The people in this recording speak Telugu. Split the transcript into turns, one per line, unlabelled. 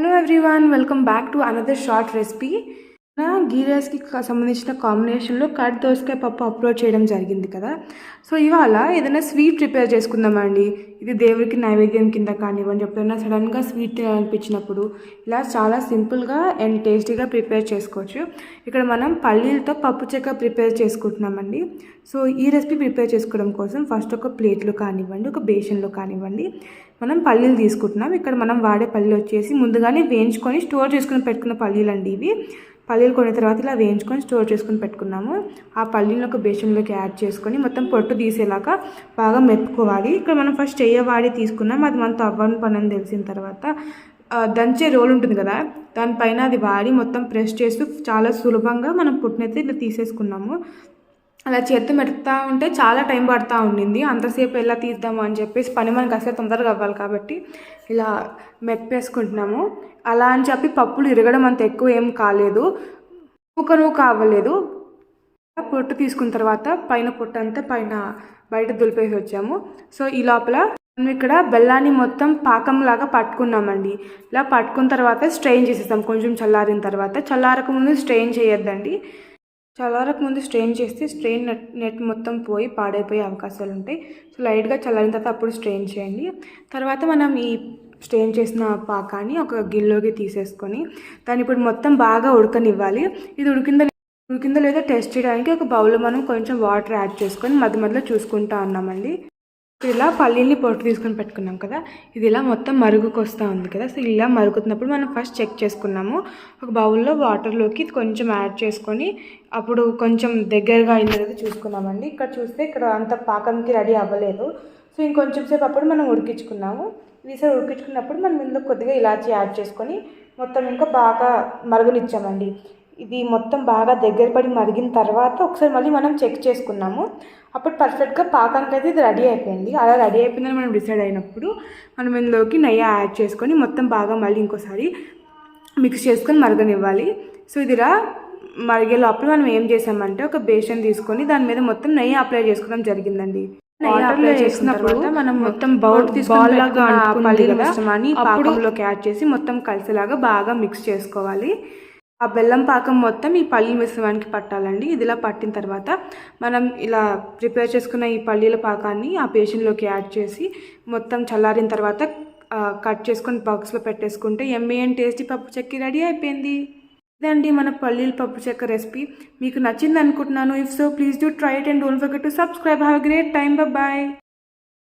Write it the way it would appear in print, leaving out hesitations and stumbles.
Hello everyone, welcome back to another short recipe. Ghee రైస్కి సంబంధించిన కాంబినేషన్లో కట్ దోసకాయ పప్పు అప్లోడ్ చేయడం జరిగింది కదా. సో ఇవాళ ఏదైనా స్వీట్ ప్రిపేర్ చేసుకుందామండి. ఇది దేవుడికి నైవేద్యం కింద కానివ్వండి, ఎప్పుడైనా సడన్గా స్వీట్ తినాలనిపించినప్పుడు ఇలా చాలా సింపుల్గా అండ్ టేస్టీగా ప్రిపేర్ చేసుకోవచ్చు. ఇక్కడ మనం పల్లీలతో పప్పు చెక్క ప్రిపేర్ చేసుకుంటున్నామండి. సో ఈ రెసిపీ ప్రిపేర్ చేసుకోవడం కోసం ఫస్ట్ ఒక ప్లేట్లో కానివ్వండి, ఒక బేషన్లో కానివ్వండి, మనం పల్లీలు తీసుకుంటున్నాం. ఇక్కడ మనం వాడే పల్లీలు వచ్చేసి ముందుగానే వేయించుకొని స్టోర్ చేసుకుని పెట్టుకున్న పల్లీలు అండి ఇవి. పల్లీలు కొన్న తర్వాత ఇలా వేయించుకొని స్టోర్ చేసుకొని పెట్టుకున్నాము. ఆ పల్లీలను ఒక బేషన్లోకి యాడ్ చేసుకొని మొత్తం పొట్టు తీసేలాగా బాగా మెప్పుకోవాలి. ఇక్కడ మనం ఫస్ట్ చెయ్య వాడి తీసుకున్నాం. అది మనతో అవ్వని పని అని తెలిసిన తర్వాత దంచే రోల్ ఉంటుంది కదా, దానిపైన అది వాడి మొత్తం ప్రెస్ చేస్తూ చాలా సులభంగా మనం పొట్టునైతే ఇట్లా తీసేసుకున్నాము. అలా చేత్తో మెడుతూ ఉంటే చాలా టైం పడుతూ ఉండింది. అంతసేపు ఎలా తీద్దాము అని చెప్పేసి పని మనకు అసలు తొందరగా అవ్వాలి కాబట్టి ఇలా మెప్పేసుకుంటున్నాము. అలా అని చెప్పి పప్పులు ఇరగడం అంత ఎక్కువ ఏం కాలేదు, కుక్కను కావలేదు. పొట్టు తీసుకున్న తర్వాత పైన పొట్టు అంతా బయట దులిపేసి వచ్చాము. సో ఈ లోపల మనం ఇక్కడ బెల్లాన్ని మొత్తం పాకంలాగా పట్టుకున్నామండి. ఇలా పట్టుకున్న తర్వాత స్ట్రెయిన్ చేసేస్తాం. కొంచెం చల్లారిన తర్వాత, చల్లారక ముందు స్ట్రెయిన్ చేయొద్దండి. చల్లారకు ముందు స్ట్రెయిన్ చేస్తే స్ట్రెయిన్ నెట్ మొత్తం పోయి పాడైపోయే అవకాశాలు ఉంటాయి. సో లైట్గా చల్లారిన తర్వాత అప్పుడు స్ట్రెయిన్ చేయండి. తర్వాత మనం ఈ స్ట్రెయిన్ చేసిన పాకాన్ని ఒక గిన్నెలోకి తీసేసుకొని దాన్ని ఇప్పుడు మొత్తం బాగా ఉడకనివ్వాలి. ఇది ఉడికిందో లేదో టెస్ట్ చేయడానికి ఒక బౌల్లో మనం కొంచెం వాటర్ యాడ్ చేసుకొని మధ్య మధ్యలో చూసుకుంటా ఉన్నామండి. ఇలా పల్లీల్ని పొట్టు తీసుకొని పెట్టుకున్నాం కదా, ఇది ఇలా మొత్తం మరుగుకు వస్తూ ఉంది కదా. సో ఇలా మరుగుతున్నప్పుడు మనం ఫస్ట్ చెక్ చేసుకున్నాము. ఒక బౌల్లో వాటర్లోకి కొంచెం యాడ్ చేసుకొని అప్పుడు కొంచెం దగ్గరగా అయినది చూసుకున్నామండి. ఇక్కడ చూస్తే ఇక్కడ అంత పాకంకి రెడీ అవ్వలేదు. సో ఇంకొంచెం సేపు అప్పుడు మనం ఉడికించుకున్నాము. ఈసారి ఉడికించుకున్నప్పుడు మనం ఇందులో కొద్దిగా ఇలాచి యాడ్ చేసుకొని మొత్తం ఇంకా బాగా మరుగునిచ్చామండి. ఇది మొత్తం బాగా దగ్గర పడి మరిగిన తర్వాత ఒకసారి మళ్ళీ మనం చెక్ చేసుకున్నాము. అప్పుడు పర్ఫెక్ట్గా పాకానికి అయితే ఇది రెడీ అయిపోయింది. అలా రెడీ అయిపోయిందని మనం డిసైడ్ అయినప్పుడు మనం ఇందులోకి నెయ్యి యాడ్ చేసుకొని మొత్తం బాగా మళ్ళీ ఇంకోసారి మిక్స్ చేసుకొని మరగనివ్వాలి. సో ఇదిలా మరిగే లోపల మనం ఏం చేసామంటే ఒక బేషన్ తీసుకొని దాని మీద మొత్తం నెయ్యి అప్లై చేసుకోవడం జరిగిందండి. నెయ్యి అప్లై చేసినప్పుడు మనం మొత్తం బౌల్ లాగా పల్లీల మిశ్రమాన్ని పాకంలోకి యాడ్ చేసి మొత్తం కలిసేలాగా బాగా మిక్స్ చేసుకోవాలి. ఆ బెల్లం పాకం మొత్తం ఈ పల్లీల మిశ్రమానికి పట్టాలండి. ఇది ఇలా పట్టిన తర్వాత మనం ఇలా ప్రిపేర్ చేసుకున్న ఈ పల్లీల పాకాన్ని ఆ బేషన్లోకి యాడ్ చేసి మొత్తం చల్లారిన తర్వాత కట్ చేసుకొని బాక్స్లో పెట్టేసుకుంటే యమ్మీ అండ్ టేస్టీ పప్పు చెక్క రెడీ అయిపోయింది. ఇదండి మన పల్లీల పప్పు చెక్క రెసిపీ. మీకు నచ్చింది అనుకుంటున్నాను. If so please do try it and don't forget to subscribe. Have a great time. Bye.